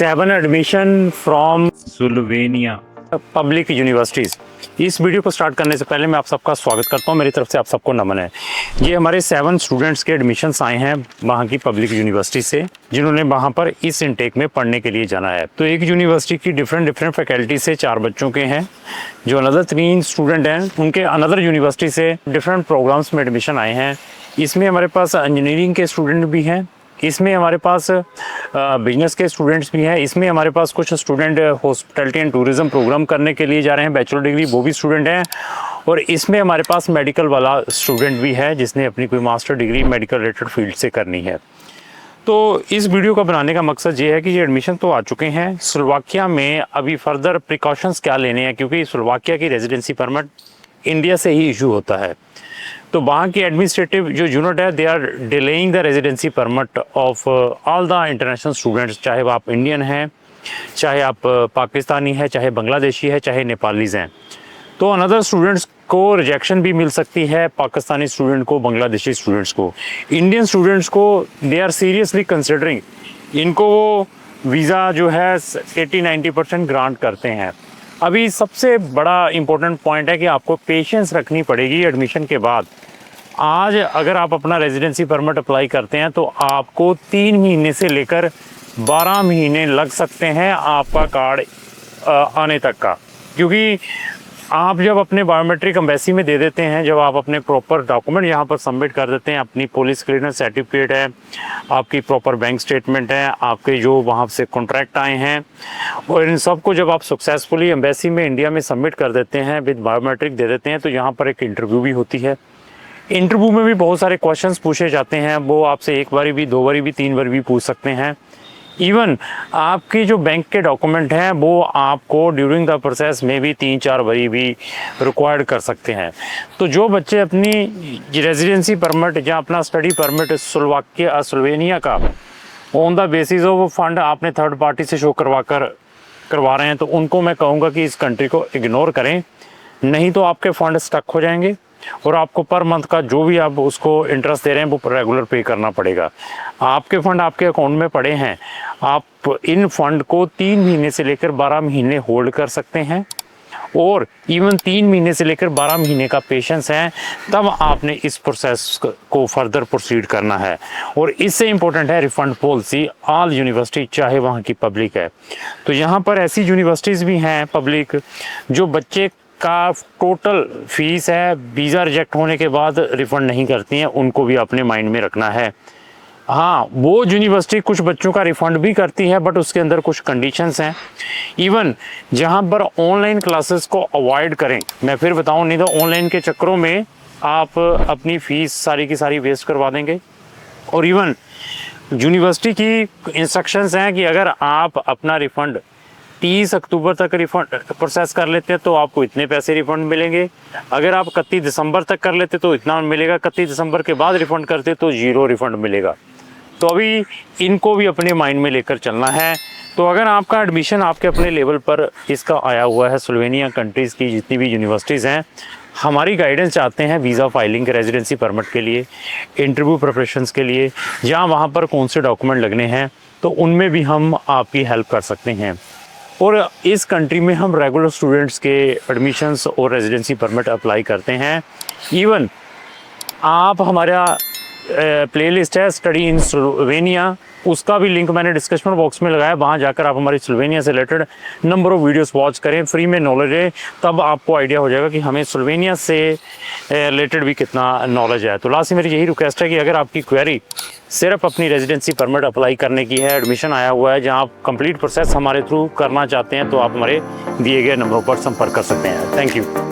7 admission from Slovenia public universities. इस video को start करने से पहले मैं आप सबका स्वागत करता हूं, मेरी तरफ से आप सबको नमन है। ये हमारे 7 स्टूडेंट्स के एडमिशन्स आए हैं वहाँ की पब्लिक यूनिवर्सिटी से, जिन्होंने वहाँ पर इस इनटेक में पढ़ने के लिए जाना है। तो एक यूनिवर्सिटी की डिफरेंट फैकल्टी से 4 बच्चों के हैं, जो अनदर 3 स्टूडेंट हैं उनके अनदर यूनिवर्सिटी से डिफरेंट प्रोग्राम्स में एडमिशन आए हैं। इसमें हमारे पास इंजीनियरिंग के स्टूडेंट भी हैं, इसमें हमारे पास बिजनेस के स्टूडेंट्स भी हैं, इसमें हमारे पास कुछ student hospitality and tourism program करने के लिए जा रहे हैं, बैचलर डिग्री वो भी स्टूडेंट हैं, और इसमें हमारे पास मेडिकल वाला स्टूडेंट भी है जिसने अपनी कोई master degree medical related field से करनी है। तो इस वीडियो का बनाने का मकसद ये है कि ये एडमिशन तो आ चुके हैं, स्लोवाकिया में अभी फर्दर प्रिकॉशंस क्या लेने हैं, क्योंकि स्लोवाकिया की रेजिडेंसी परमिट इंडिया से ही इशू होता है। तो वहाँ की एडमिनिस्ट्रेटिव जो यूनिट है, they are delaying the residency permit of all the international students, चाहे आप इंडियन हैं, चाहे आप पाकिस्तानी है, चाहे बांग्लादेशी है, चाहे नेपालीज हैं। तो अनदर स्टूडेंट्स को रिजेक्शन भी मिल सकती है, पाकिस्तानी स्टूडेंट को, बांग्लादेशी स्टूडेंट्स को। इंडियन स्टूडेंट्स को दे आर सीरियसली कंसिडरिंग, इनको वो वीज़ा जो है 80-90% ग्रांट करते हैं। अभी सबसे बड़ा इम्पोर्टेंट पॉइंट है कि आपको पेशेंस रखनी पड़ेगी एडमिशन के बाद। आज अगर आप अपना रेजिडेंसी परमिट अप्लाई करते हैं तो आपको 3 महीने से लेकर 12 महीने लग सकते हैं आपका कार्ड आने तक का, क्योंकि आप जब अपने बायोमेट्रिक एम्बेसी में दे देते हैं, जब आप अपने प्रॉपर डॉक्यूमेंट यहाँ पर सबमिट कर देते हैं, अपनी पुलिस क्लियरेंस सर्टिफिकेट है, आपकी प्रॉपर बैंक स्टेटमेंट है, आपके जो वहाँ से कॉन्ट्रैक्ट आए हैं, और इन सब को जब आप सक्सेसफुली एम्बेसी में इंडिया में सबमिट कर देते हैं, विद बायोमेट्रिक दे देते हैं, तो यहाँ पर एक इंटरव्यू भी होती है। इंटरव्यू में भी बहुत सारे क्वेश्चंस पूछे जाते हैं, वो आपसे 1 बारी भी, 2 बारी भी, 3 बारी भी पूछ सकते हैं। इवन आपकी जो बैंक के डॉक्यूमेंट हैं वो आपको ड्यूरिंग द प्रोसेस में भी 3-4 बारी भी रिक्वायर्ड कर सकते हैं। तो जो बच्चे अपनी रेजिडेंसी परमिट या अपना स्टडी परमिट स्लोवेनिया का on the basis of fund आपने थर्ड पार्टी से शो करवा रहे हैं, तो उनको मैं कहूँगा कि इस कंट्री को इग्नोर करें, नहीं तो आपके फंड स्टक हो जाएंगे और आपको पर मंथ का जो भी आप उसको इंटरेस्ट दे रहे हैं वो रेगुलर पे करना पड़ेगा। आपके फंड आपके अकाउंट में पड़े हैं, आप इन फंड को 3 महीने से लेकर 12 महीने होल्ड कर सकते हैं, और इवन 3 महीने से लेकर 12 महीने का पेशेंस है, तब आपने इस प्रोसेस को फर्दर प्रोसीड करना है। और इससे इम्पोर्टेंट है रिफंड पॉलिसी ऑल यूनिवर्सिटी, चाहे वहाँ की पब्लिक है। तो यहाँ पर ऐसी यूनिवर्सिटीज़ भी हैं पब्लिक जो बच्चे का टोटल फीस है वीज़ा रिजेक्ट होने के बाद रिफ़ंड नहीं करती हैं, उनको भी अपने माइंड में रखना है। हाँ, वो यूनिवर्सिटी कुछ बच्चों का रिफ़ंड भी करती है, बट उसके अंदर कुछ कंडीशंस हैं। इवन जहाँ पर ऑनलाइन क्लासेस को अवॉइड करें, मैं फिर बताऊँ, नहीं तो ऑनलाइन के चक्करों में आप अपनी फ़ीस सारी की सारी वेस्ट करवा देंगे। और इवन यूनिवर्सिटी की इंस्ट्रक्शंस हैं कि अगर आप अपना रिफ़ंड 30 अक्टूबर तक रिफंड प्रोसेस कर लेते हैं तो आपको इतने पैसे रिफंड मिलेंगे, अगर आप 31 दिसंबर तक कर लेते तो इतना मिलेगा, 31 दिसंबर के बाद रिफंड करते तो 0 रिफंड मिलेगा। तो अभी इनको भी अपने माइंड में लेकर चलना है। तो अगर आपका एडमिशन आपके अपने लेवल पर इसका आया हुआ है, स्लोवेनिया कंट्रीज़ की जितनी भी यूनिवर्सिटीज़ हैं, हमारी गाइडेंस चाहते हैं वीज़ा फाइलिंग के, रेजिडेंसी परमिट के लिए, इंटरव्यू प्रिपरेशंस के लिए, या वहाँ पर कौन से डॉक्यूमेंट लगने हैं, तो उनमें भी हम आपकी हेल्प कर सकते हैं। और इस कंट्री में हम रेगुलर स्टूडेंट्स के एडमिशन्स और रेजिडेंसी परमिट अप्लाई करते हैं। इवन आप हमारा प्लेलिस्ट है स्टडी इन स्लोवेनिया, उसका भी लिंक मैंने डिस्क्रिप्शन बॉक्स में लगाया, वहाँ जाकर आप हमारी स्लोवेनिया से related number of videos watch करें, फ्री में नॉलेज है, तब आपको आइडिया हो जाएगा कि हमें स्लोवेनिया से रिलेटेड भी कितना नॉलेज है। तो लास्ट में मेरी यही रिक्वेस्ट है कि अगर आपकी क्वेरी सिर्फ अपनी रेजिडेंसी परमिट अप्लाई करने की है, एडमिशन आया हुआ है, जहाँ आप कंप्लीट प्रोसेस हमारे थ्रू करना चाहते हैं, तो आप हमारे दिए गए नंबरों पर संपर्क कर सकते हैं। Thank you.